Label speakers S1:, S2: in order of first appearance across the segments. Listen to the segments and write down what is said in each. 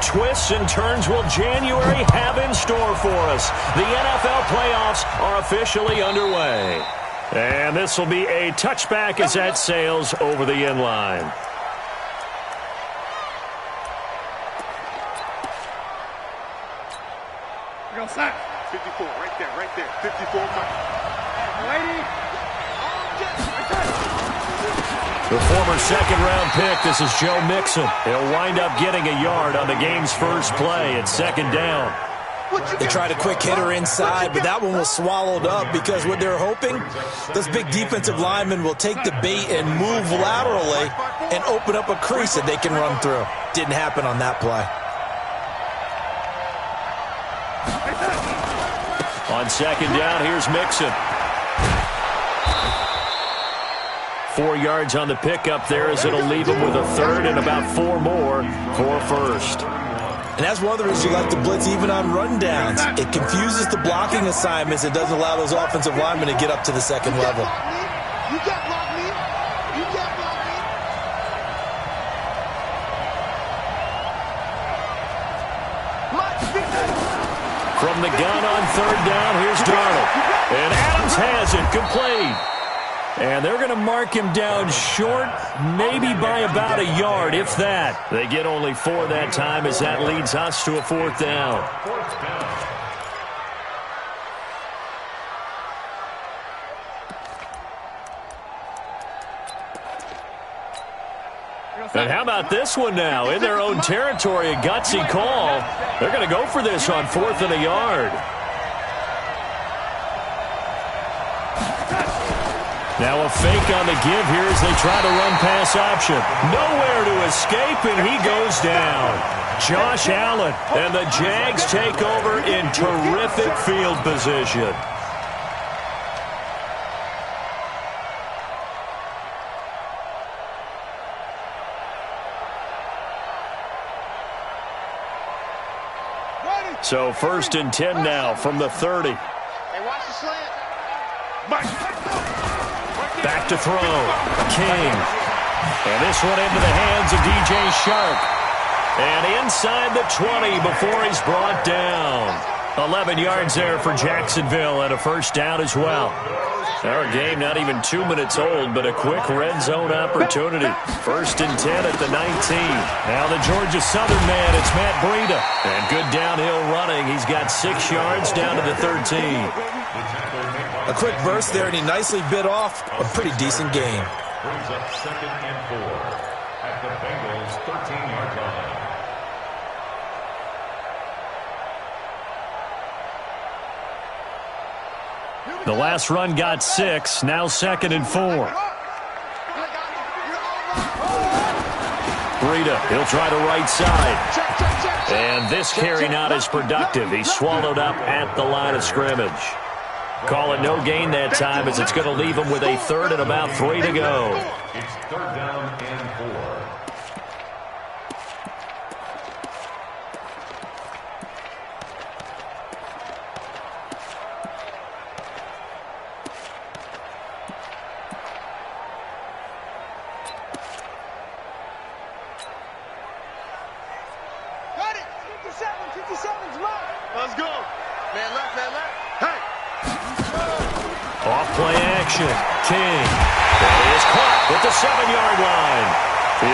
S1: twists and turns will January have in store for us? The NFL playoffs are officially underway. And this will be a touchback as that sails over the end line.
S2: Go sack. 54, right there. 54. Lady.
S1: The former second-round pick, this is Joe Mixon. He'll wind up getting a yard on the game's first play at second down.
S3: They tried a quick hitter inside, but that one was swallowed up because what they're hoping, those big defensive linemen will take the bait and move laterally and open up a crease that they can run through. Didn't happen on that play.
S1: On second down, here's Mixon. 4 yards on the pickup there as it'll leave him with a third and about 4 more for first.
S3: And that's one of the reasons you like to blitz even on rundowns. It confuses the blocking assignments. It doesn't allow those offensive linemen to get up to the second level.
S2: You can't block me. You can't block me.
S1: From the gun on third down, here's Darnold. And Adams has it, complete. And they're going to mark him down short, maybe by about a yard, if that. They get only 4 that time as that leads us to a fourth down. And how about this one now? In their own territory, a gutsy call. They're going to go for this on 4th and a yard. Now a fake on the give here as they try to run pass option. Nowhere to escape, and he goes down. Josh Allen, and the Jags take over in terrific field position. So 1st and 10 now from the 30.
S2: Hey, watch the slant.
S1: Back to throw. King. And this one into the hands of DJ Shark. And inside the 20 before he's brought down. 11 yards there for Jacksonville and a first down as well. Our game not even 2 minutes old, but a quick red zone opportunity. 1st and 10 at the 19. Now the Georgia Southern man, it's Matt Breida. And good downhill running. He's got 6 yards down to the 13.
S3: A quick burst there, and he nicely bit off a pretty decent gain.
S4: Brings up 2nd and 4 at the Bengals' 13-yard line.
S1: The last run got 6, now 2nd and 4. Breida, he'll try to right side. And this carry not as productive. He's swallowed up at the line of scrimmage. Call it no gain that time as it's going to leave him with a third and about 3 to go.
S4: It's 3rd down and 4.
S2: Let's go. Man left, man left. Hey.
S1: Off play action. King. And he is caught at the 7-yard line.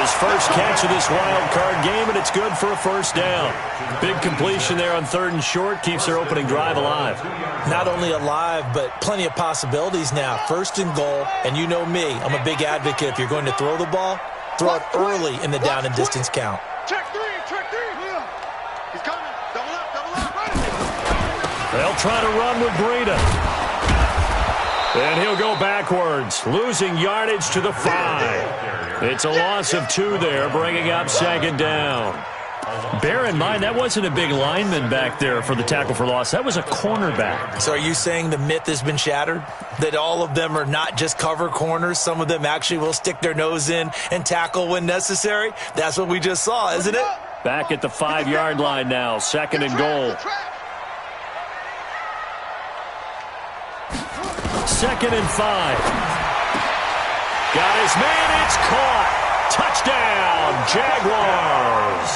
S1: His first catch of this wild card game, and it's good for a first down. Big completion there on 3rd and short. Keeps their opening drive alive.
S3: Not only alive, but plenty of possibilities now. 1st and goal, and you know me. I'm a big advocate. If you're going to throw the ball, throw it early in the down and distance count.
S2: Check 3. He's coming. Double up. Right.
S1: They'll try to run with Breida. And he'll go backwards, losing yardage to the 5. It's a loss of 2 there, bringing up 2nd down. Bear in mind, that wasn't a big lineman back there for the tackle for loss. That was a cornerback.
S3: So are you saying the myth has been shattered? That all of them are not just cover corners? Some of them actually will stick their nose in and tackle when necessary? That's what we just saw, isn't it?
S1: Back at the 5-yard line now, 2nd and goal. 2nd and 5. Got his man, it's caught. Touchdown, Jaguars.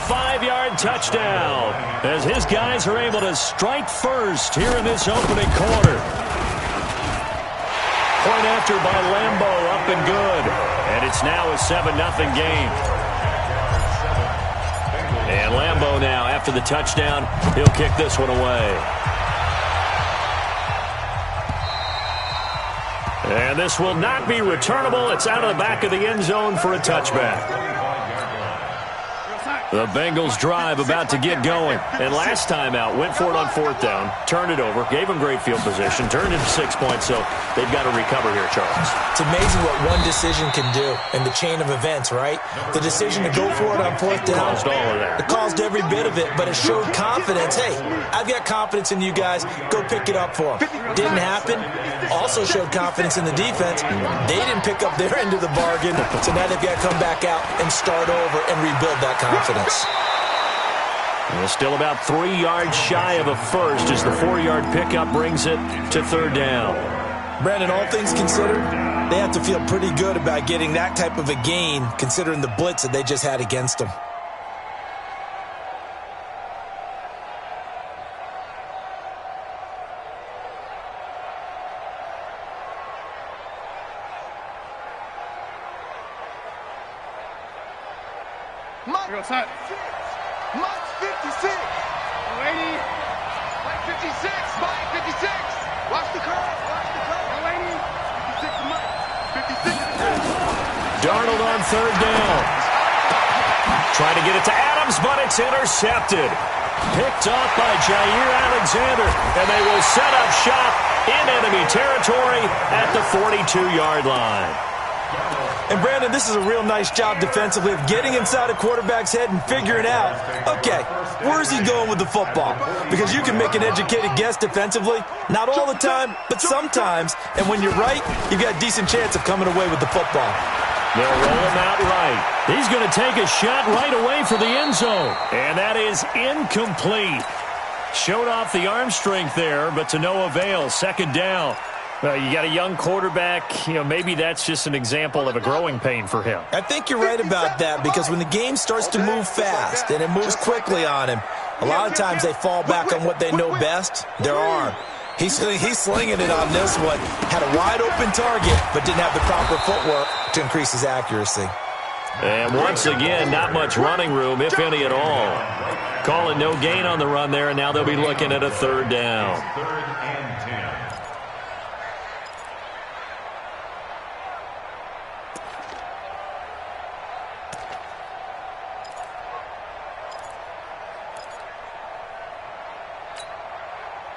S1: 5-yard touchdown as his guys are able to strike first here in this opening quarter. Point after by Lambo, up and good. And it's now a 7-0 game. And Lambo now, after the touchdown, he'll kick this one away. And this will not be returnable. It's out of the back of the end zone for a touchback. The Bengals drive about to get going. And last time out, went for it on 4th down, turned it over, gave them great field position, turned it to 6 points, so they've got to recover here, Charles.
S3: It's amazing what one decision can do in the chain of events, right? The decision to go for it on 4th down.
S1: Caused all of that.
S3: It caused every bit of it, but it showed confidence. Hey, I've got confidence in you guys. Go pick it up for them. Didn't happen. Also showed confidence in the defense. They didn't pick up their end of the bargain, so now they've got to come back out and start over and rebuild that confidence.
S1: Well, still about 3 yards shy of a first as the 4-yard pickup brings it to 3rd down.
S3: Brandon, all things considered, they have to feel pretty good about getting that type of a gain considering the blitz that they just had against them.
S2: Outside. Mike 56. Lady. Mike 56. Mike 56. Watch the curve. Watch the curve. Lady. 56 Mike. 56.
S1: Darnold on 3rd down. Trying to get it to Adams, but it's intercepted. Picked off by Jair Alexander, and they will set up shop in enemy territory at the 42-yard line.
S3: And, Brandon, this is a real nice job defensively of getting inside a quarterback's head and figuring out, okay, where's he going with the football? Because you can make an educated guess defensively. Not all the time, but sometimes. And when you're right, you've got a decent chance of coming away with the football.
S1: They'll roll him out right. He's going to take a shot right away for the end zone. And that is incomplete. Showed off the arm strength there, but to no avail. 2nd down. You got a young quarterback, maybe that's just an example of a growing pain for him.
S3: I think you're right about that because when the game starts to move fast and it moves quickly on him, a lot of times they fall back on what they know best, their arm. He's slinging it on this one. Had a wide open target, but didn't have the proper footwork to increase his accuracy.
S1: And once again, not much running room, if any at all. Calling no gain on the run there, and now they'll be looking at a 3rd down.
S4: 3rd and 10.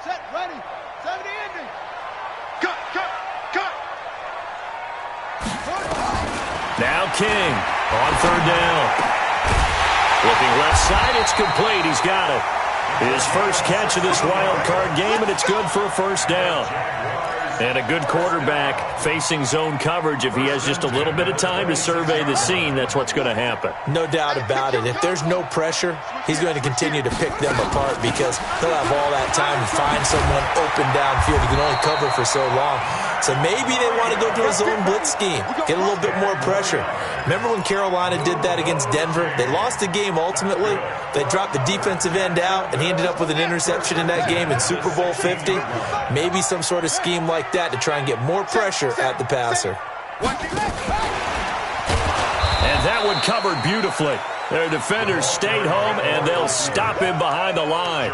S2: Set, ready. 70 ending. Cut.
S1: Now King on 3rd down. Looking left side, it's complete. He's got it. His first catch of this wild card game, and it's good for a 1st down. And a good quarterback facing zone coverage. If he has just a little bit of time to survey the scene, that's what's going to happen.
S3: No doubt about it. If there's no pressure, he's going to continue to pick them apart because he'll have all that time to find someone open downfield. He can only cover for so long. So maybe they want to go to a zone blitz scheme, get a little bit more pressure. Remember when Carolina did that against Denver? They lost the game ultimately. They dropped the defensive end out, and he ended up with an interception in that game in Super Bowl 50. Maybe some sort of scheme like that to try and get more pressure at the passer.
S1: And that one covered beautifully. Their defenders stayed home, and they'll stop him behind the line.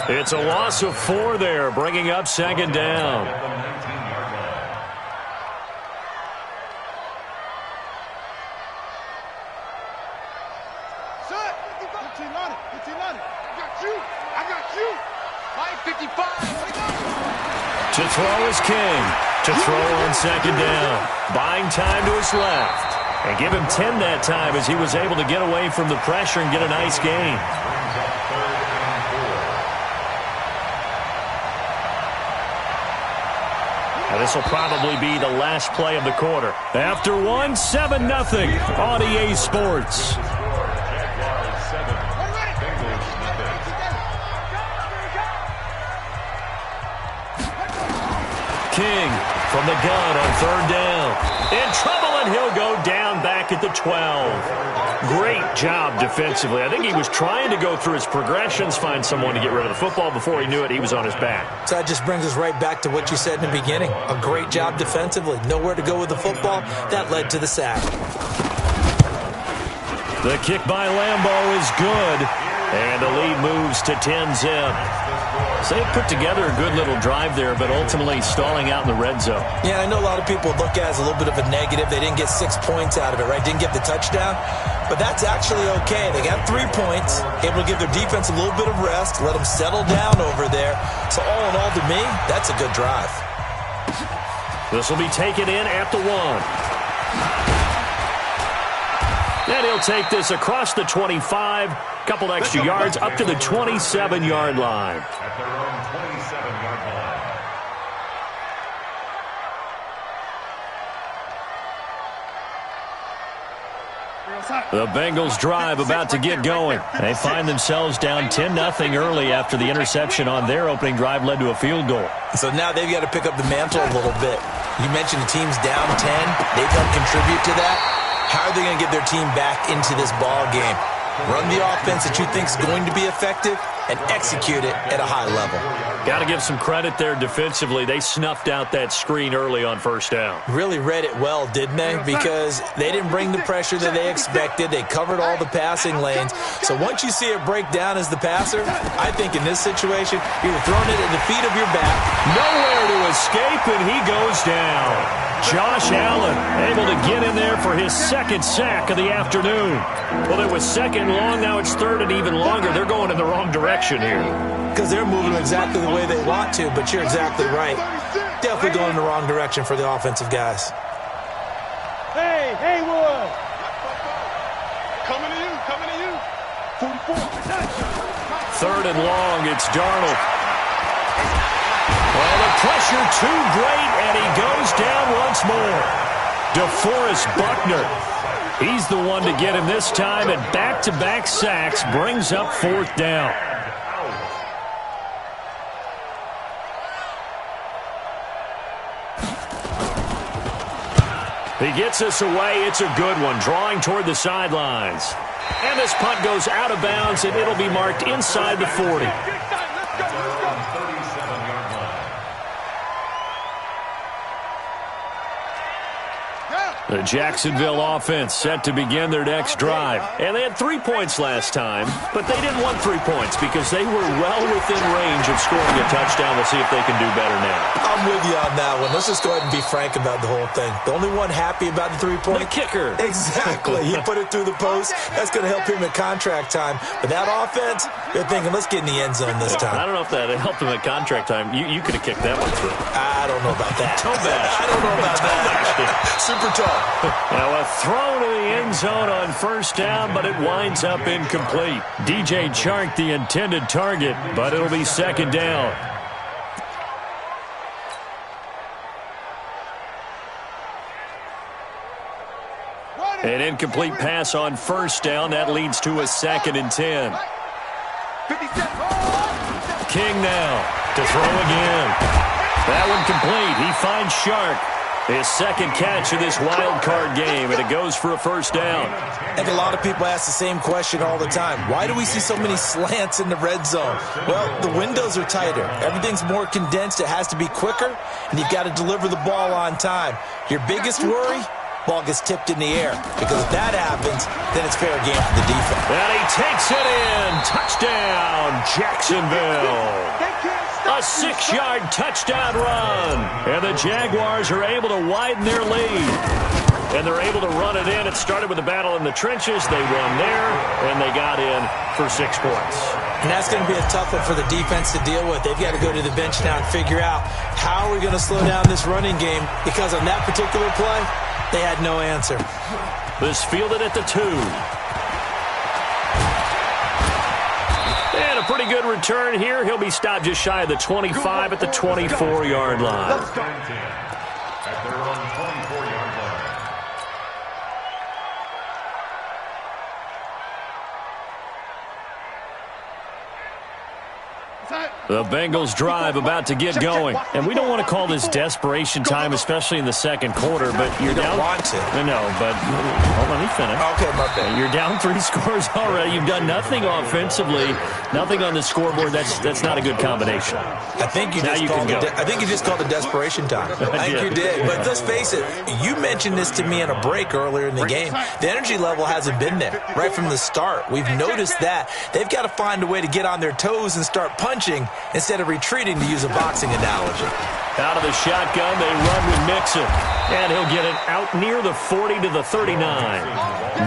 S1: It's a loss of 4 there, bringing up 2nd down. To throw is King. To throw on 2nd down. Buying time to his left. And give him 10 that time as he was able to get away from the pressure and get a nice gain. Now this will probably be the last play of the quarter. After one, 7-0 on EA Sports. King from the gun on 3rd down. In trouble, and he'll go down back at the 12. Great job defensively. I think he was trying to go through his progressions, find someone to get rid of the football. Before he knew it, he was on his back.
S3: So that just brings us right back to what you said in the beginning. A great job defensively. Nowhere to go with the football. That led to the sack.
S1: The kick by Lambeau is good. And the lead moves to 10-zip. So they put together a good little drive there, but ultimately stalling out in the red zone.
S3: Yeah, I know a lot of people look at it as a little bit of a negative. They didn't get 6 points out of it, right? Didn't get the touchdown. But that's actually okay. They got 3 points, able to give their defense a little bit of rest, let them settle down over there. So all in all, to me, that's a good drive.
S1: This will be taken in at the 1. And he'll take this across the 25, couple extra yards up to the 27-yard line.
S4: At their own 27-yard line.
S1: The Bengals drive about to get going. They find themselves down 10-0 early after the interception on their opening drive led to a field goal.
S3: So now they've got to pick up the mantle a little bit. You mentioned the team's down 10. They've helped contribute to that. How are they going to get their team back into this ball game? Run the offense that you think is going to be effective and execute it at a high level.
S1: Got to give some credit there defensively. They snuffed out that screen early on first down.
S3: Really read it well, didn't they? Because they didn't bring the pressure that they expected. They covered all the passing lanes. So once you see it break down as the passer, I think in this situation, you're throwing it at the feet of your back.
S1: Nowhere to escape, and he goes down. Josh Allen able to get in there for his second sack of the afternoon. Well, it was second and long. Now it's third and even longer. They're going in the wrong direction here.
S3: Because they're moving exactly the way they want to, but you're exactly right. Definitely going in the wrong direction for the offensive guys.
S2: Hey, Haywood! Coming to you. 44.
S1: Third and long, it's Darnold. Well, the pressure too great, and he goes down once more. DeForest Buckner. He's the one to get him this time, and back-to-back sacks brings up fourth down. He gets us away. It's a good one, drawing toward the sidelines. And this punt goes out of bounds, and it'll be marked inside the 40. The Jacksonville offense set to begin their next drive. And they had 3 points last time, but they didn't want 3 points because they were well within range of scoring a touchdown. We'll see if they can do better now.
S3: I'm with you on that one. Let's just go ahead and be frank about the whole thing. The only one happy about the 3-point.
S1: The kicker.
S3: Exactly. He put it through the post. That's going to help him at contract time. But that offense, they're thinking, let's get in the end zone this time.
S1: I don't know if that helped him at contract time. You could have kicked that one through.
S3: I don't know about that.
S1: Toe bash.
S3: I don't know about that. Super tough.
S1: Now a throw to the end zone on first down, but it winds up incomplete. DJ Chark the intended target, but it'll be second down. An incomplete pass on first down. That leads to a 2nd and 10. King now to throw again. That one complete. He finds Chark. His second catch of this wild card game, and it goes for a first down.
S3: I think a lot of people ask the same question all the time. Why do we see so many slants in the red zone? Well, the windows are tighter. Everything's more condensed. It has to be quicker, and you've got to deliver the ball on time. Your biggest worry? Ball gets tipped in the air. Because if that happens, then it's fair game for the defense.
S1: And he takes it in. Touchdown, Jacksonville. A 6-yard touchdown run. And the Jaguars are able to widen their lead. And they're able to run it in. It started with a battle in the trenches. They won there, and they got in for 6 points.
S3: And that's going to be a tough one for the defense to deal with. They've got to go to the bench now and figure out how are we going to slow down this running game. Because on that particular play, they had no answer.
S1: This fielded at the 2. And a pretty good return here. He'll be stopped just shy of the 25 at the 24-yard line.
S4: At their own 24-yard line.
S1: The Bengals drive about to get going. And we don't want to call this desperation time, especially in the second quarter, but you're down.
S3: You don't want to.
S1: No, but hold on, let me finish.
S3: Okay, my bad.
S1: You're down 3 scores already. You've done nothing offensively, nothing on the scoreboard. That's not a good combination.
S3: I think you just called it desperation time. I think you did. But let's face it, you mentioned this to me in a break earlier in the game. The energy level hasn't been there right from the start. We've noticed that. They've got to find a way to get on their toes and start punching instead of retreating, to use a boxing analogy.
S1: Out of the shotgun, they run with Mixon. And he'll get it out near the 40 to the 39.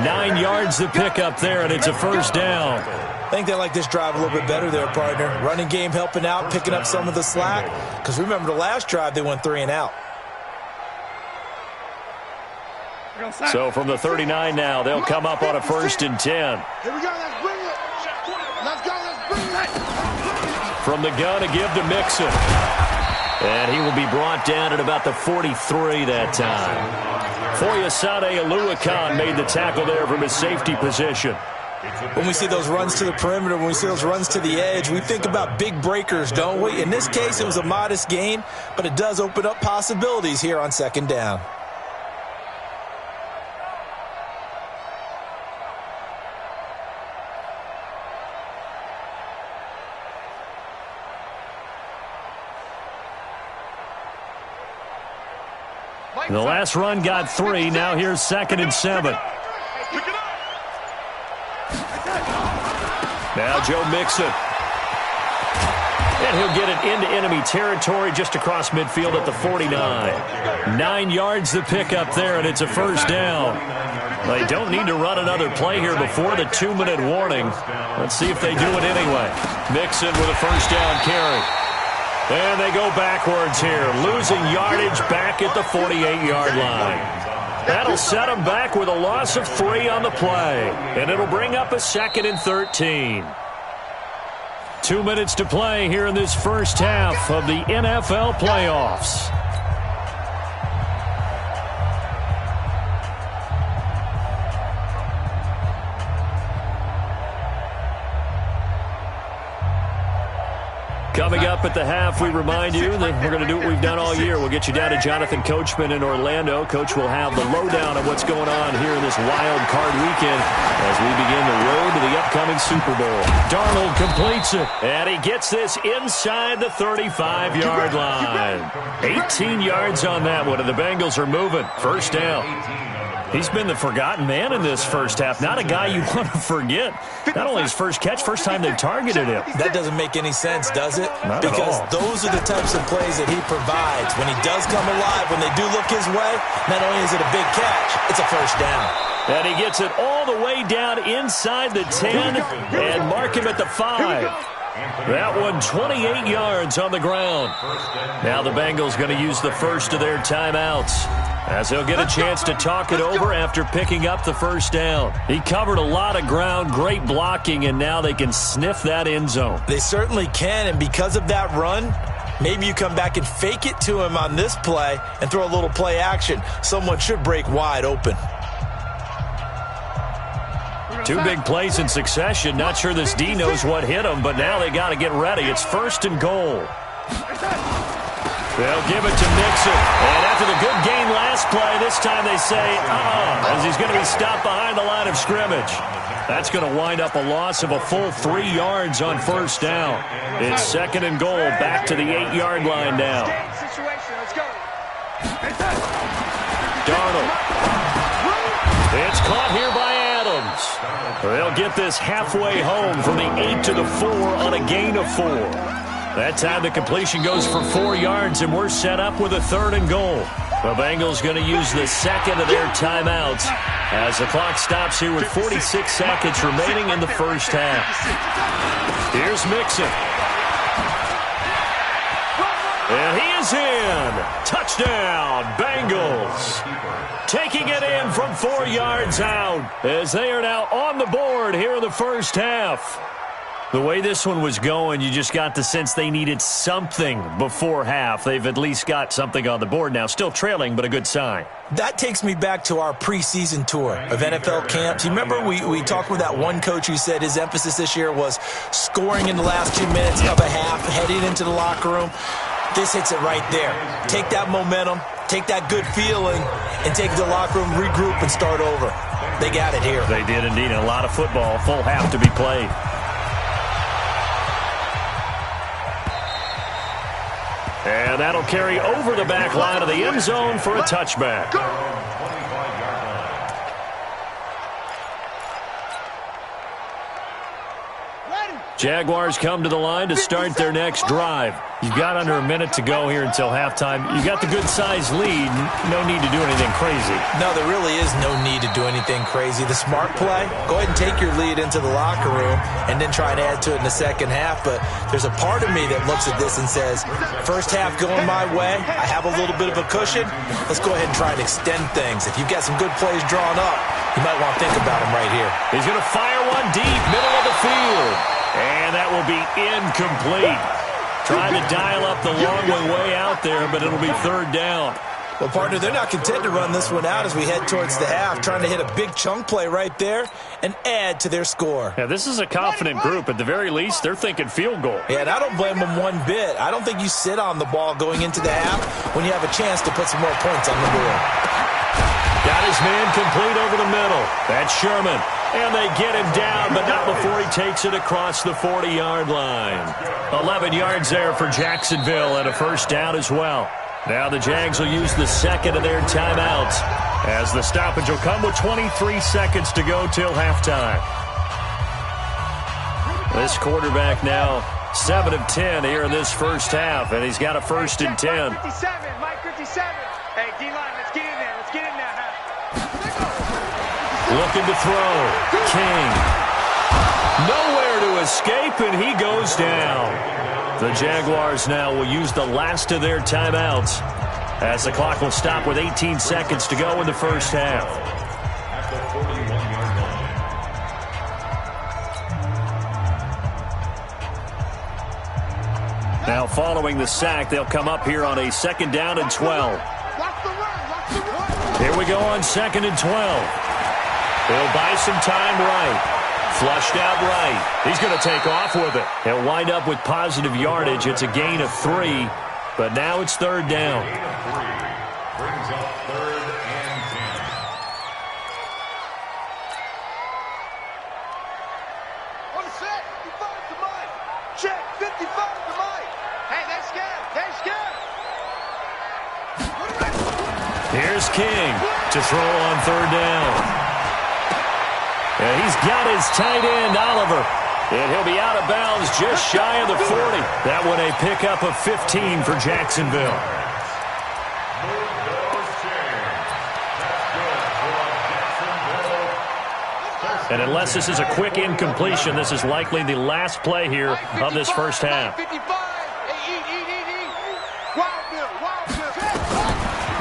S1: 9 yards to pick up there, and it's a first down.
S3: I think they like this drive a little bit better there, partner. Running game helping out, picking up some of the slack. Because remember, the last drive, they went 3 and out.
S1: So from the 39 now, they'll come up on a 1st and 10.
S2: Here we go, let's bring it. Let's go, let's bring it.
S1: From the gun, a give to Mixon. And he will be brought down at about the 43 that time. Foyesade Aluakan made the tackle there from his safety position.
S3: When we see those runs to the perimeter, when we see those runs to the edge, we think about big breakers, don't we? In this case, it was a modest gain, but it does open up possibilities here on 2nd down.
S1: The last run got 3. Now here's 2nd and 7. Now Joe Mixon. And he'll get it into enemy territory just across midfield at the 49. 9 yards to pick up there, and it's a first down. They don't need to run another play here before the 2-minute warning. Let's see if they do it anyway. Mixon with a first down carry. And they go backwards here, losing yardage back at the 48-yard line. That'll set them back with a loss of 3 on the play. And it'll bring up a 2nd and 13. 2 minutes to play here in this first half of the NFL playoffs. Coming up at the half, we remind you that we're going to do what we've done all year. We'll get you down to Jonathan Coachman in Orlando. Coach will have the lowdown of what's going on here in this wild card weekend as we begin the road to the upcoming Super Bowl. Darnold completes it, and he gets this inside the 35-yard line. 18 yards on that one, and the Bengals are moving. First down. He's been the forgotten man in this first half. Not a guy you want to forget. Not only his first catch, first time they've targeted him.
S3: That doesn't make any sense, does it?
S1: Not
S3: because
S1: at all.
S3: Those are the types of plays that he provides. When he does come alive, when they do look his way, not only is it a big catch, it's a first down.
S1: And he gets it all the way down inside the 10 and mark him at the 5. That one 28 yards on the ground. Now the Bengals going to use the first of their timeouts as he'll get a chance to talk it over after picking up the first down. He covered a lot of ground, great blocking, and now they can sniff that end zone.
S3: They certainly can, and because of that run, maybe you come back and fake it to him on this play and throw a little play action. Someone should break wide open.
S1: 2 big plays in succession. Not sure this D knows what hit him, but now they got to get ready. It's 1st and goal. They'll give it to Mixon. And after the good game last play, this time they say, as he's going to be stopped behind the line of scrimmage. That's going to wind up a loss of a full 3 yards on first down. It's 2nd and goal, back to the 8-yard line now. Darnold. It's caught here by Adams. They'll get this halfway home from the 8 to the 4 on a gain of 4. That time the completion goes for 4 yards, and we're set up with a 3rd and goal. The Bengals going to use the second of their timeouts as the clock stops here with 46 seconds remaining in the first half. Here's Mixon. And he is in. Touchdown, Bengals. Taking it in from 4 yards out as they are now on the board here in the first half. The way this one was going, you just got the sense they needed something before half. They've at least got something on the board now. Still trailing, but a good sign.
S3: That takes me back to our preseason tour of NFL camps. You remember we talked with that one coach who said his emphasis this year was scoring in the last 2 minutes of a half, heading into the locker room. This hits it right there. Take that momentum, take that good feeling, and take it to the locker room, regroup, and start over. They got it here.
S1: They did indeed. A lot of football, full half to be played. And that'll carry over the back line of the end zone for a touchback. Jaguars come to the line to start their next drive. You've got under a minute to go here until halftime. You got the good-sized lead. No need to do anything crazy.
S3: No, there really is no need to do anything crazy. The smart play, go ahead and take your lead into the locker room and then try and add to it in the second half. But there's a part of me that looks at this and says, first half going my way, I have a little bit of a cushion. Let's go ahead and try and extend things. If you've got some good plays drawn up, you might want to think about them right here.
S1: He's going to fire one deep, middle of the field. And that will be incomplete. Trying to dial up the long way out there, but it'll be third down.
S3: Well, partner, they're not content to run this one out as we head towards the half, trying to hit a big chunk play right there and add to their score.
S1: Yeah, this is a confident group. At the very least, they're thinking field goal.
S3: Yeah, and I don't blame them one bit. I don't think you sit on the ball going into the half when you have a chance to put some more points on the board.
S1: Got his man complete over the middle. That's Sherman. And they get him down, but not before he takes it across the 40-yard line. 11 yards there for Jacksonville and a first down as well. Now the Jags will use the second of their timeouts as the stoppage will come with 23 seconds to go till halftime. This quarterback now 7 of 10 here in this first half, and he's got a first and 10.
S2: Mike 57, Mike 57. Hey, D-line, let's get in there. Let's get in there.
S1: Looking to throw. King. Nowhere to escape, and he goes down. The Jaguars now will use the last of their timeouts as the clock will stop with 18 seconds to go in the first half. Now following the sack, they'll come up here on a second down and 12. Here we go on second and 12. He'll buy some time right. Flushed out right. He's going to take off with it. He'll wind up with positive yardage. It's a gain of 3, but now it's third down.
S4: Brings up third and 10.
S2: On the set, 55 to Mike. Check, 55 to Mike. Hey, they scared. They scared.
S1: Here's King to throw on third down. And he's got his tight end, Oliver. And he'll be out of bounds just shy of the 40. That one a pickup of 15 for Jacksonville. And unless this is a quick incompletion, this is likely the last play here of this first half.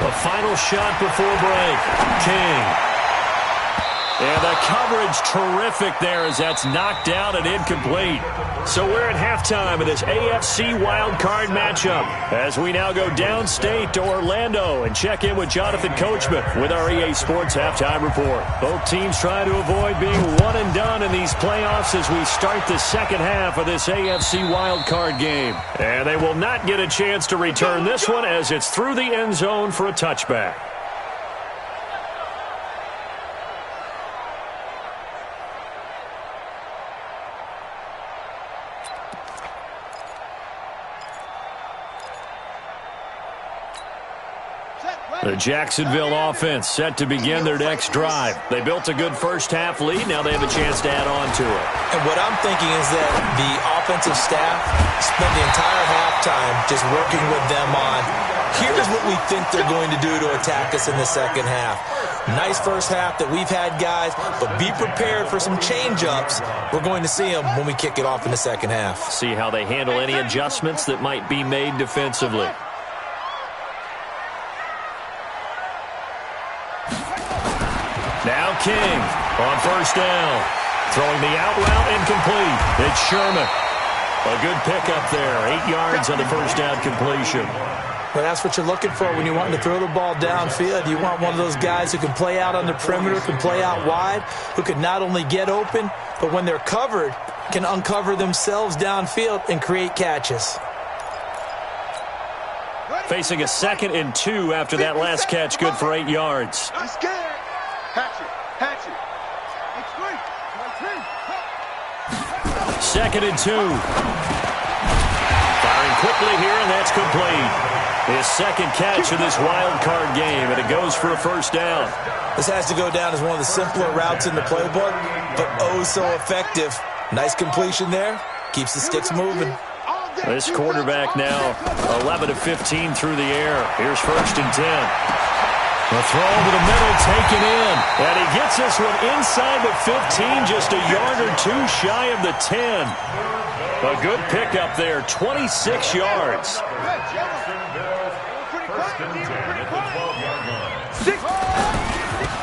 S1: The final shot before break. King. And the coverage terrific there as that's knocked down and incomplete. So we're at halftime of this AFC wildcard matchup as we now go downstate to Orlando and check in with Jonathan Coachman with our EA Sports Halftime Report. Both teams trying to avoid being one and done in these playoffs as we start the second half of this AFC wildcard game. And they will not get a chance to return this one as it's through the end zone for a touchback. The Jacksonville offense set to begin their next drive. They built a good first half lead. Now they have a chance to add on to it.
S3: And what I'm thinking is that the offensive staff spent the entire halftime just working with them on, here's what we think they're going to do to attack us in the second half. Nice first half that we've had, guys, but be prepared for some change-ups. We're going to see them when we kick it off in the second half.
S1: See how they handle any adjustments that might be made defensively. Now King on first down. Throwing the out route incomplete. It's Sherman. A good pickup there. 8 yards on the first down completion.
S3: Well, that's what you're looking for when you want to throw the ball downfield. You want one of those guys who can play out on the perimeter, can play out wide, who can not only get open, but when they're covered, can uncover themselves downfield and create catches.
S1: Facing a 2nd and 2 after that last catch, good for 8 yards.
S2: I'm scared. Hatchet.
S1: 2nd and 2. Firing quickly here, and that's complete. His 2nd catch of this wild card game, and it goes for a first down.
S3: This has to go down as one of the simpler routes in the playbook, but oh so effective. Nice completion there. Keeps the sticks moving.
S1: This quarterback now 11 of 15 through the air. Here's 1st and 10. The throw over the middle, taken in. And he gets this one inside the 15, just a yard or 2 shy of the 10. A good pickup there, 26 yards.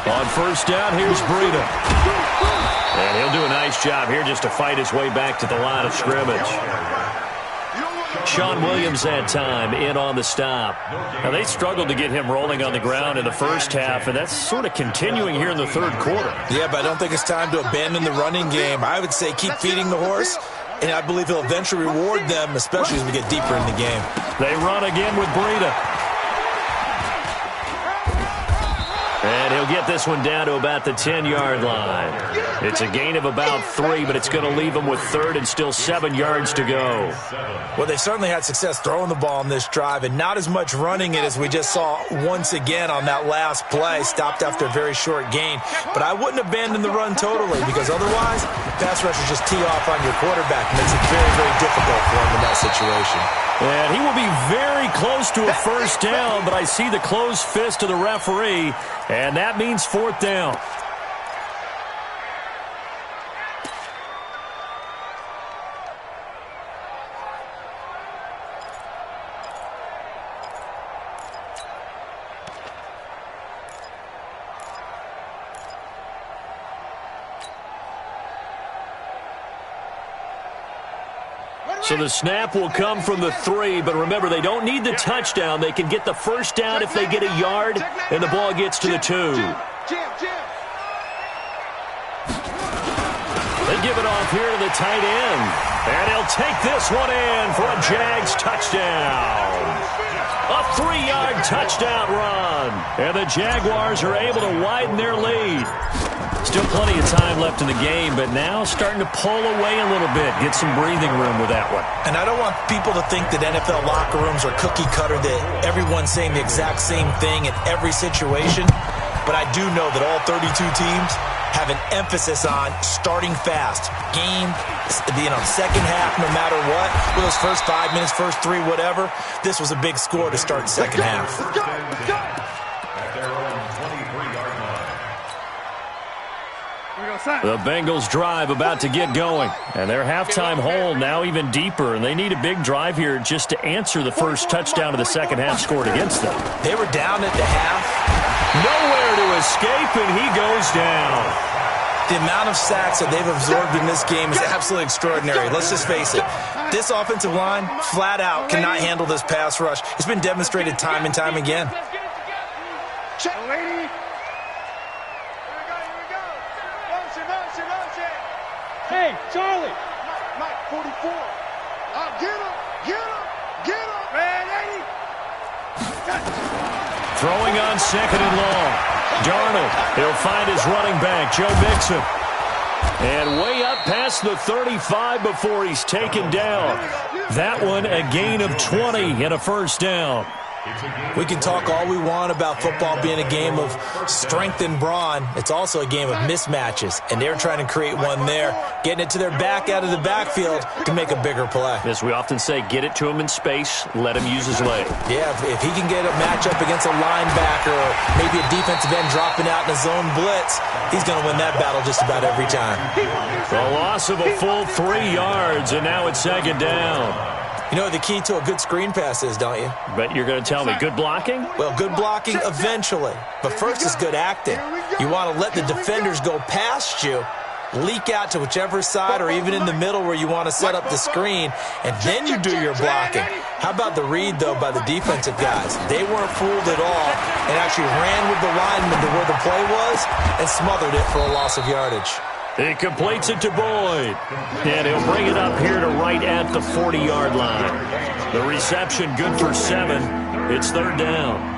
S1: On first down, here's Breida. And he'll do a nice job here just to fight his way back to the line of scrimmage. Sean Williams that time in on the stop. Now, they struggled to get him rolling on the ground in the first half, and that's sort of continuing here in the third quarter.
S3: Yeah, but I don't think it's time to abandon the running game. I would say keep feeding the horse, and I believe he'll eventually reward them, especially as we get deeper in the game.
S1: They run again with Breida. And he'll get this one down to about the 10-yard line. It's a gain of about 3, but it's going to leave him with 3rd and still 7 yards to go.
S3: Well, they certainly had success throwing the ball in this drive, and not as much running it as we just saw once again on that last play. Stopped after a very short gain. But I wouldn't abandon the run totally, because otherwise, pass rushers just tee off on your quarterback. Makes it very, very difficult for him in that situation.
S1: And he will be very close to a first down, but I see the closed fist of the referee, and that means 4th down. So the snap will come from the 3, but remember, they don't need the touchdown. They can get the first down if they get a yard, and the ball gets to the 2. They give it off here to the tight end, and he'll take this one in for a Jags touchdown. A 3-yard touchdown run, and the Jaguars are able to widen their lead. Still plenty of time left in the game, but now starting to pull away a little bit. Get some breathing room with that one.
S3: And I don't want people to think that NFL locker rooms are cookie cutter, that everyone's saying the exact same thing in every situation. But I do know that all 32 teams have an emphasis on starting fast. Game, second half, no matter what. With those first 5 minutes, first 3, whatever. This was a big score to start second half.
S1: The Bengals drive about to get going, and their halftime hole now even deeper, and they need a big drive here just to answer the first touchdown of the second half scored against them.
S3: They were down at the half.
S1: Nowhere to escape, and he goes down.
S3: The amount of sacks that they've absorbed in this game is absolutely extraordinary. Let's just face it. This offensive line, flat out, cannot handle this pass rush. It's been demonstrated time and time again.
S2: Hey, Charlie. Mike, 44. Get him. Ready.
S1: Throwing on 2nd and long. Darnold, he'll find his running back, Joe Mixon. And way up past the 35 before he's taken down. That one a gain of 20 and a first down.
S3: We can talk all we want about football being a game of strength and brawn. It's also a game of mismatches, and they're trying to create one there. Getting it to their back out of the backfield to make a bigger play.
S1: As we often say, get it to him in space, let him use his leg.
S3: Yeah, if he can get a matchup against a linebacker or maybe a defensive end dropping out in a zone blitz, he's going to win that battle just about every time.
S1: The loss of a full 3 yards, and now it's 2nd down.
S3: You know what the key to a good screen pass is, don't you?
S1: Bet you're going to tell me good blocking?
S3: Well, good blocking eventually. But first is good acting. You want to let the defenders go past you, leak out to whichever side or even in the middle where you want to set up the screen, and then you do your blocking. How about the read, though, by the defensive guys? They weren't fooled at all and actually ran with the lineman to where the play was and smothered it for a loss of yardage.
S1: He completes it to Boyd, and he'll bring it up here to right at the 40-yard line. The reception good for 7. It's third down.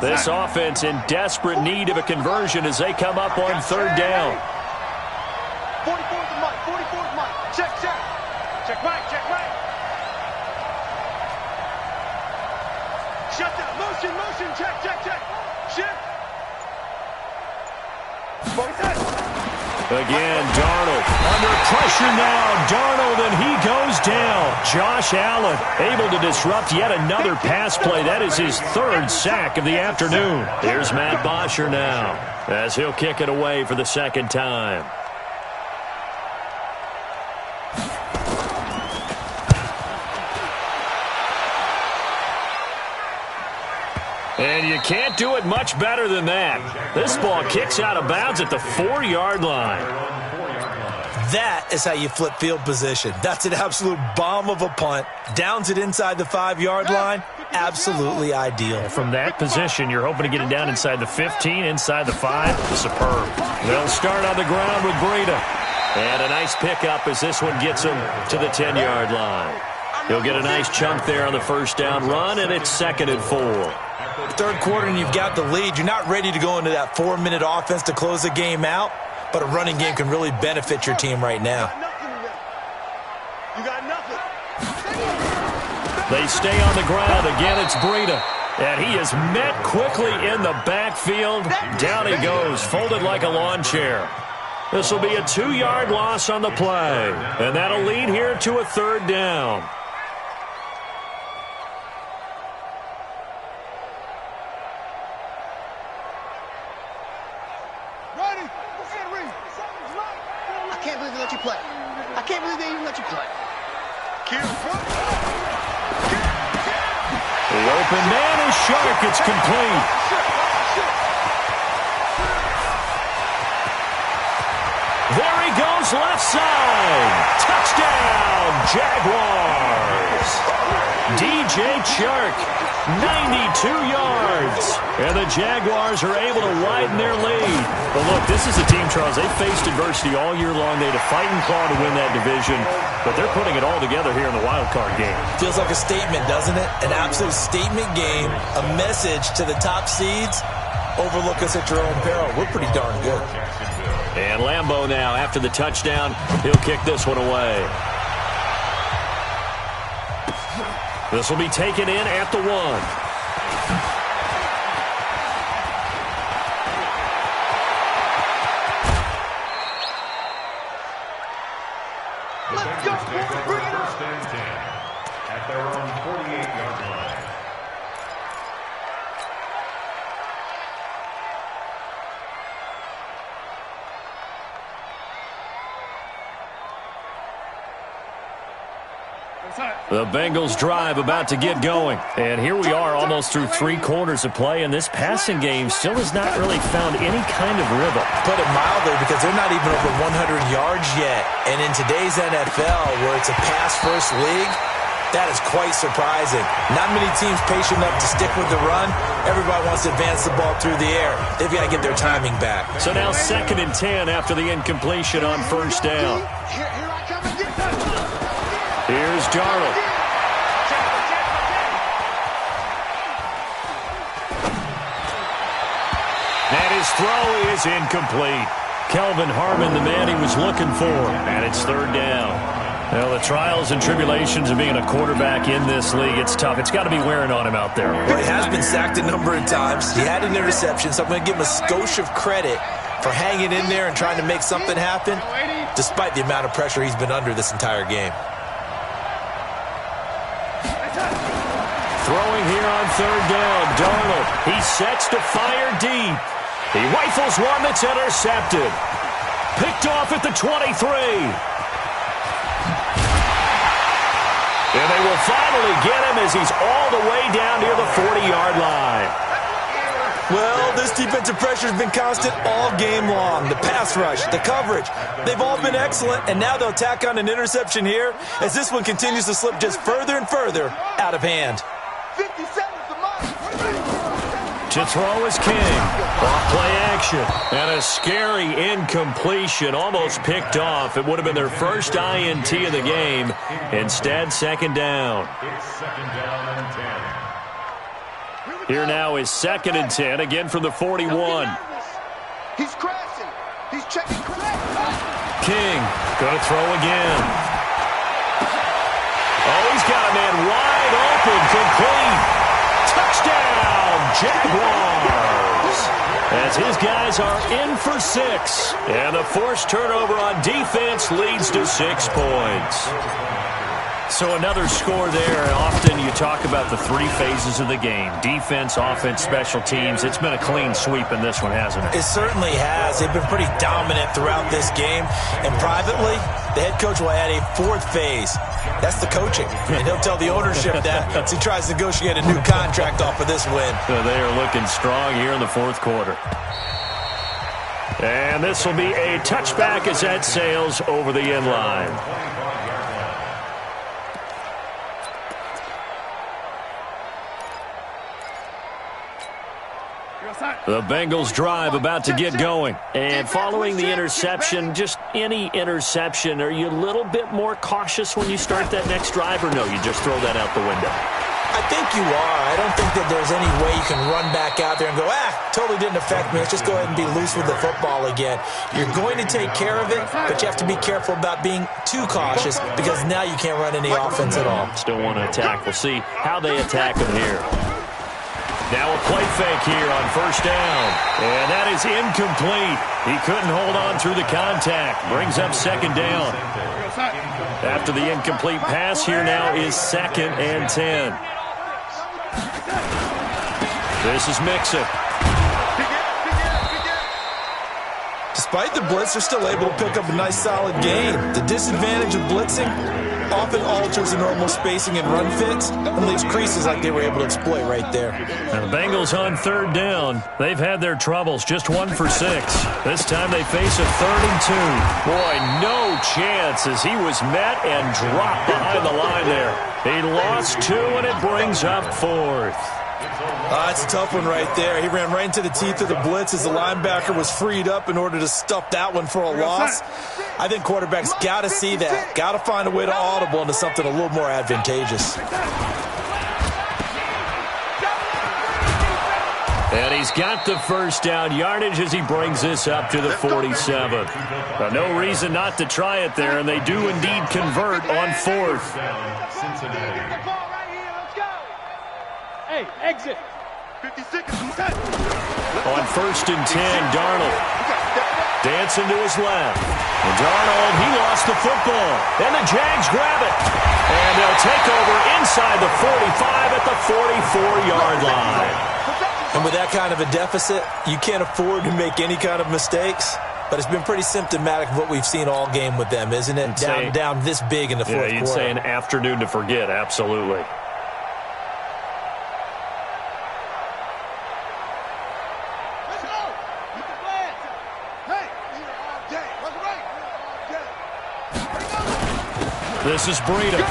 S1: This offense in desperate need of a conversion as they come up on third down.
S2: 44's the mic, 44's the mic. Check, check. Check right, check right. Shut down. Motion, motion. Check, check, check. Shift.
S1: Again, Darnold under pressure now. Darnold, and he goes down. Josh Allen able to disrupt yet another pass play. That is his third sack of the afternoon. Here's Matt Bosher now as he'll kick it away for the second time. And you can't do it much better than that. This ball kicks out of bounds at the 4-yard line.
S3: That is how you flip field position. That's an absolute bomb of a punt. Downs it inside the 5-yard line. Absolutely ideal.
S1: From that position, you're hoping to get it down inside the 15, inside the 5. Superb. They'll start on the ground with Breida. And a nice pickup as this one gets him to the 10-yard line. He'll get a nice chunk there on the first down run, and it's 2nd and 4.
S3: Third quarter and you've got the lead. You're not ready to go into that 4-minute offense to close the game out, but a running game can really benefit your team right now.
S2: You got nothing.
S1: They stay on the ground. Again, it's Breida. And he is met quickly in the backfield. Down he goes, folded like a lawn chair. This will be a 2-yard loss on the play. And that'll lead here to a third down.
S2: I can't believe they let you play. I can't believe they even let you play.
S1: The open man is Shark. It's complete. There he goes, left side. Touchdown, Jaguars. DJ Chark, 92 yards. And the Jaguars are able to widen their lead. But look, this is a team, Charles, they faced adversity all year long. They had to fight and claw to win that division. But they're putting it all together here in the wild card game.
S3: Feels like a statement, doesn't it? An absolute statement game, a message to the top seeds. Overlook us at your own peril. We're pretty darn good.
S1: And Lambeau now, after the touchdown, he'll kick this one away. This will be taken in at the 1.
S2: Let's go, boys.
S4: First and 10 at their own 48-yard line.
S1: The Bengals drive about to get going. And here we are almost through 3 quarters of play, and this passing game still has not really found any kind of rhythm.
S3: Put it mildly, because they're not even over 100 yards yet. And in today's NFL, where it's a pass-first league, that is quite surprising. Not many teams patient enough to stick with the run. Everybody wants to advance the ball through the air. They've got to get their timing back.
S1: So now 2nd and 10 after the incompletion on first down.
S2: Here I come again.
S1: Here's Darnold. And his throw is incomplete. Kelvin Harmon, the man he was looking for. And it's third down. Well, the trials and tribulations of being a quarterback in this league, it's tough. It's got to be wearing on him out there.
S3: Well, he has been sacked a number of times. He had an interception, so I'm going to give him a skosh of credit for hanging in there and trying to make something happen, despite the amount of pressure he's been under this entire game.
S1: Throwing here on third down, Darnold. He sets to fire deep. He rifles one that's intercepted. Picked off at the 23. And they will finally get him as he's all the way down near the 40-yard line.
S3: Well, this defensive pressure has been constant all game long. The pass rush, the coverage, they've all been excellent, and now they'll tack on an interception here as this one continues to slip just further and further out of hand.
S2: 57 is the mark.
S1: To throw is King. Off play action. And a scary incompletion, almost picked off. It would have been their first INT of the game. Instead, second down.
S4: It's second down and 10.
S1: Here now is 2nd and 10, again from the 41.
S2: He's crashing. He's checking correct.
S1: King going to throw again. Oh, he's got a man wide open, complete. Touchdown, Jaguars. As his guys are in for 6. And the forced turnover on defense leads to 6 points. So another score there, and often you talk about the 3 phases of the game. Defense, offense, special teams. It's been a clean sweep in this one, hasn't it?
S3: It certainly has. They've been pretty dominant throughout this game. And privately, the head coach will add a 4th phase. That's the coaching. And he'll tell the ownership that as he tries to negotiate a new contract off of this win.
S1: So they are looking strong here in the 4th quarter. And this will be a touchback as that sails over the end line. The Bengals drive about to get going. And following the interception, just any interception, are you a little bit more cautious when you start that next drive, or no, you just throw that out the window?
S3: I think you are. I don't think that there's any way you can run back out there and go, totally didn't affect me. Let's just go ahead and be loose with the football again. You're going to take care of it, but you have to be careful about being too cautious because now you can't run any offense at all.
S1: Still want to attack. We'll see how they attack them here. Now a play fake here on 1st down. And that is incomplete. He couldn't hold on through the contact. Brings up 2nd down. After the incomplete pass, here now is 2nd and 10. This is Mixon.
S3: Despite the blitz, they're still able to pick up a nice solid gain. The disadvantage of blitzing often alters the normal spacing and run fits and leaves creases like they were able to exploit right there.
S1: And the Bengals on 3rd down. They've had their troubles, just 1 for 6. This time they face a 3rd and 2. Boy, no chance as he was met and dropped behind the line there. He lost 2 and it brings up 4th.
S3: That's a tough one right there. He ran right into the teeth of the blitz as the linebacker was freed up in order to stuff that one for a loss. I think quarterbacks got to see that. Got to find a way to audible into something a little more advantageous.
S1: And he's got the 1st down yardage as he brings this up to the 47. No reason not to try it there, and they do indeed convert on 4th.
S2: Hey, exit. 56 is set.
S1: On 1st and 10, Darnold dancing to his left. And Darnold, he lost the football. And the Jags grab it. And they'll take over inside the 45 at the 44-yard line.
S3: And with that kind of a deficit, you can't afford to make any kind of mistakes. But it's been pretty symptomatic of what we've seen all game with them, isn't it? Down this big in the 4th quarter.
S1: Yeah, you'd say an afternoon to forget, absolutely. This is Breida.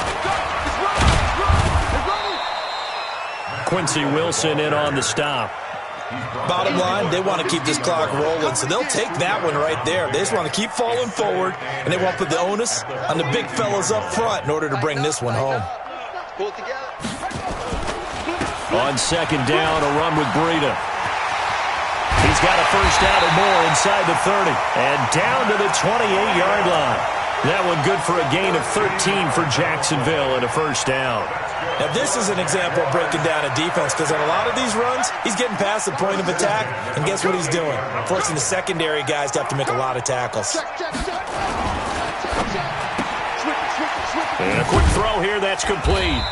S1: Quincy Wilson in on the stop.
S3: Bottom line, they want to keep this clock rolling, so they'll take that one right there. They just want to keep falling forward, and they want to put the onus on the big fellas up front in order to bring this one home.
S1: On 2nd down, a run with Breida. He's got a 1st down or more inside the 30, and down to the 28-yard line. That one good for a gain of 13 for Jacksonville and a 1st down.
S3: Now, this is an example of breaking down a defense because on a lot of these runs, he's getting past the point of attack, and guess what he's doing? Forcing the secondary guys to have to make a lot of tackles.
S1: And a quick throw here, that's complete.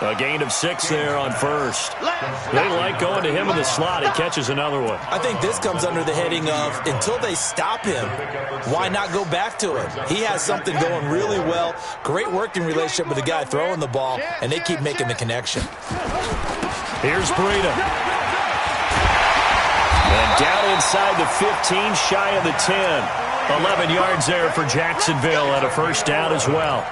S1: A gain of 6 there on 1st. They like going to him in the slot. He catches another one.
S3: I think this comes under the heading of until they stop him, why not go back to it? He has something going really well. Great working relationship with the guy throwing the ball, and they keep making the connection.
S1: Here's Breida. And down inside the 15, shy of the 10. 11 yards there for Jacksonville and a first down as well.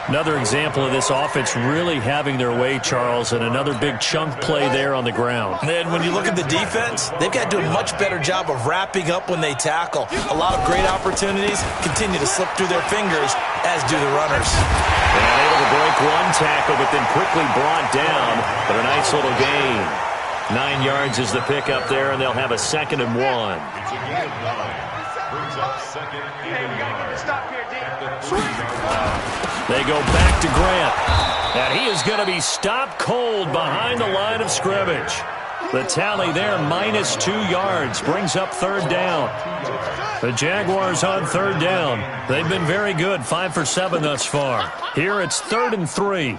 S1: Another example of this offense really having their way, Charles, and another big chunk play there on the ground.
S3: And when you look at the defense, they've got to do a much better job of wrapping up when they tackle. A lot of great opportunities continue to slip through their fingers, as do the runners.
S1: And able to break one tackle, but then quickly brought down. But a nice little gain. 9 yards is the pickup there, and they'll have a 2nd and 1. They go back to Grant. And he is going to be stopped cold behind the line of scrimmage. The tally there, minus 2 yards, brings up 3rd down. The Jaguars on 3rd down. They've been very good, 5 for 7 thus far. Here it's 3rd and 3.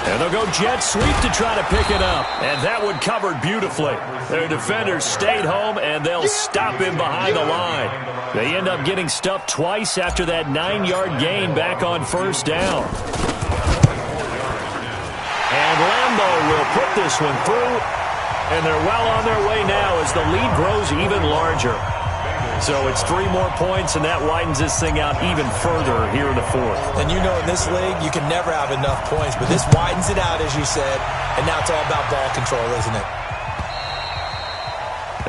S1: And they'll go jet sweep to try to pick it up. And that one covered beautifully. Their defenders stayed home, and they'll stop him behind the line. They end up getting stuffed twice after that 9-yard gain back on 1st down. And Lambeau will put this one through. And they're well on their way now as the lead grows even larger. So it's 3 more points, and that widens this thing out even further here in the 4th.
S3: And you know in this league, you can never have enough points, but this widens it out, as you said, and now it's all about ball control, isn't it?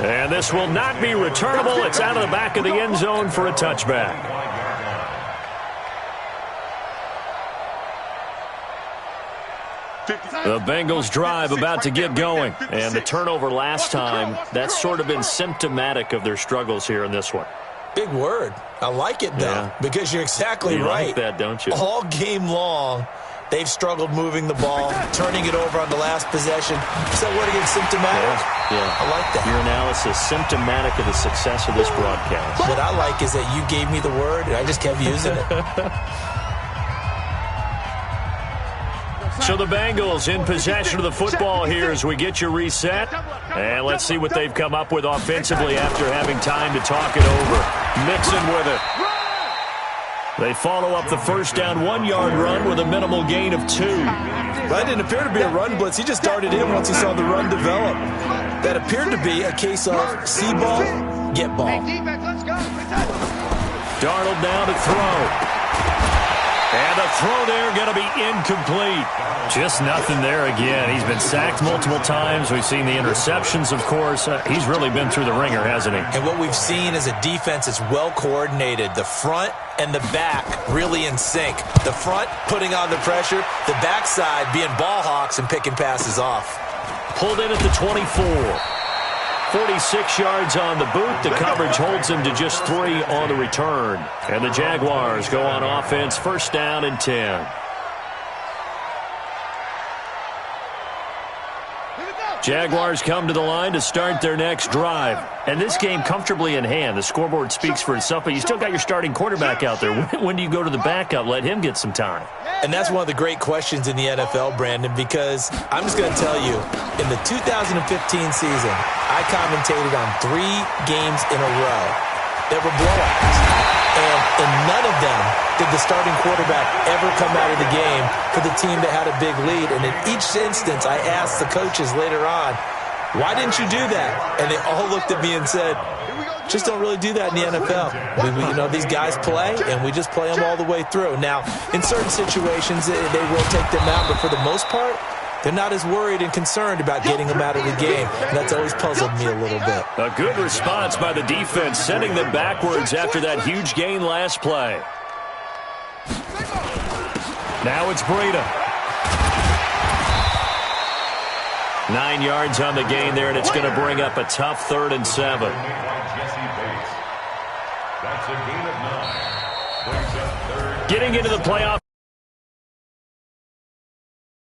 S1: And this will not be returnable. It's out of the back of the end zone for a touchback. The Bengals drive about to get going. And the turnover last time, that's sort of been symptomatic of their struggles here in this one.
S3: Big word. I like it, though, because you're exactly right.
S1: You like that, don't you?
S3: All game long, they've struggled moving the ball, turning it over on the last possession. Is that word again, symptomatic?
S1: Yeah.
S3: I like that.
S1: Your analysis, symptomatic of the success of this broadcast.
S3: What I like is that you gave me the word, and I just kept using it.
S1: So the Bengals in possession of the football here as we get you reset. And let's see what they've come up with offensively after having time to talk it over. Mixon with it. They follow up the 1st down 1-yard run with a minimal gain of 2.
S3: That didn't appear to be a run blitz. He just darted in once he saw the run develop. That appeared to be a case of see ball, get ball.
S1: Darnold down to throw. And the throw there going to be incomplete. Just nothing there again. He's been sacked multiple times. We've seen the interceptions, of course. He's really been through the ringer, hasn't he?
S3: And what we've seen is a defense that's well coordinated. The front and the back really in sync. The front putting on the pressure. The backside being ball hawks and picking passes off.
S1: Pulled in at the 24. 46 yards on the boot. The coverage holds him to just 3 on the return. And the Jaguars go on offense, 1st down and 10. Jaguars come to the line to start their next drive. And this game comfortably in hand. The scoreboard speaks for itself, but you still got your starting quarterback out there. When do you go to the backup? Let him get some time.
S3: And that's one of the great questions in the NFL, Brandon, because I'm just going to tell you, in the 2015 season, I commentated on 3 games in a row that were blowouts. And in none of them did the starting quarterback ever come out of the game for the team that had a big lead. And in each instance, I asked the coaches later on, why didn't you do that? And they all looked at me and said, just don't really do that in the NFL. You know, these guys play, and we just play them all the way through. Now, in certain situations, they will take them out, but for the most part, they're not as worried and concerned about getting them out of the game. And that's always puzzled me a little bit.
S1: A good response by the defense, sending them backwards after that huge gain last play. Now it's Breida. 9 yards on the gain there, and it's going to bring up a tough 3rd and 7.
S4: That's a gain of 9.
S1: Getting into the playoff.